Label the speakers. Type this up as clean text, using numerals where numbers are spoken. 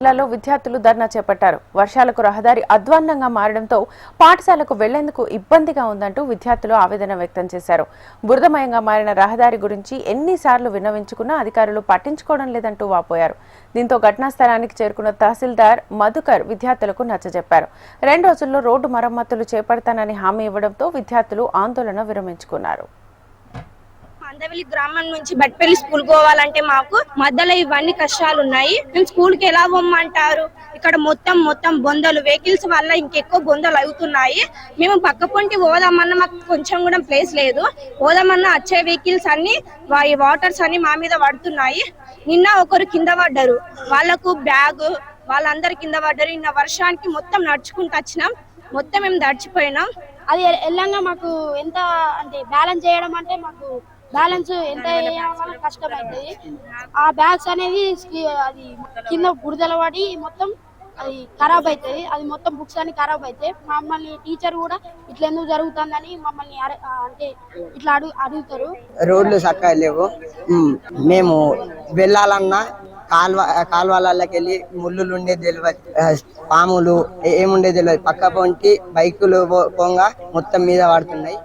Speaker 1: జిల్లాలో విద్యార్థులు ధర్నా చేపట్టారు. వర్షాలకు రహదారి అధ్వాన్నంగా మారడంతో పాఠశాలకు వెళ్లేందుకు ఇబ్బందిగా ఉందంటూ విద్యార్థులు ఆవేదన వ్యక్తం చేశారు. బురదమయంగా మారిన రహదారి గురించి ఎన్నిసార్లు విన్నవించుకున్నా అధికారులు పట్టించుకోవడం లేదంటూ వాపోయారు. దీంతో ఘటనా స్థలానికి చేరుకున్న తహసీల్దార్ మధుకర్ విద్యార్థులకు నచ్చజెప్పారు. 2 రోజుల్లో రోడ్డు మరమ్మతులు చేపడతానని హామీ ఇవ్వడంతో విద్యార్థులు ఆందోళన విరమించుకున్నారు.
Speaker 2: అందవెల్లి గ్రామం నుంచి బట్పల్లి స్కూల్ పోవాలంటే మాకు మధ్యలో ఇవన్నీ కష్టాలు ఉన్నాయి. మేము స్కూల్ కి ఎలా పోమ్మంటారు? ఇక్కడ మొత్తం బొందలు వెహికల్స్ వల్ల ఇంకెక్కువ బొందలు అవుతున్నాయి. మేము పక్క పొంటి పోదామన్నా మాకు కొంచెం కూడా ప్లేస్ లేదు. పోదామన్నా వచ్చే వెహికల్స్ అన్ని వాటర్స్ అన్ని మా మీద పడుతున్నాయి. నిన్న ఒకరు కింద పడ్డారు, వాళ్ళకు బ్యాగ్ వాళ్ళందరు కింద పడ్డారు. నిన్న వర్షానికి మొత్తం నడుచుకుంటూ వచ్చినాం, మొత్తం మేము తడిచిపోయినాం.
Speaker 3: అది ఎల్లంగా మాకు ఎంత అంటే బ్యాలెన్స్ చేయడం అంటే మాకు బ్యాలెన్స్ ఎంత వేయాలో కష్టమవుతుంది. ఆ బ్యాగ్స్ అనేది అది కింద బురదల పడి మొత్తం అది ఖరాబ్ అవుతుంది. అది మొత్తం బుక్స్ అన్ని ఖరాబ్ అవుతాయి. మమ్మల్ని టీచర్ కూడా ఇట్లా ఎందుకు జరుగుతుందని మమ్మల్ని అంటే ఇట్లా అడుగుతారు.
Speaker 4: రోడ్లు చక్కగా లేవు. మేము వెళ్ళాలన్నా కాల్వలకి వెళ్ళి ముళ్ళులు ఉండేది తెలియదు, పాములు ఏముండేది తెలియదు. పక్క పొంటి బైకులు పోగా మొత్తం మీద పడుతున్నాయి.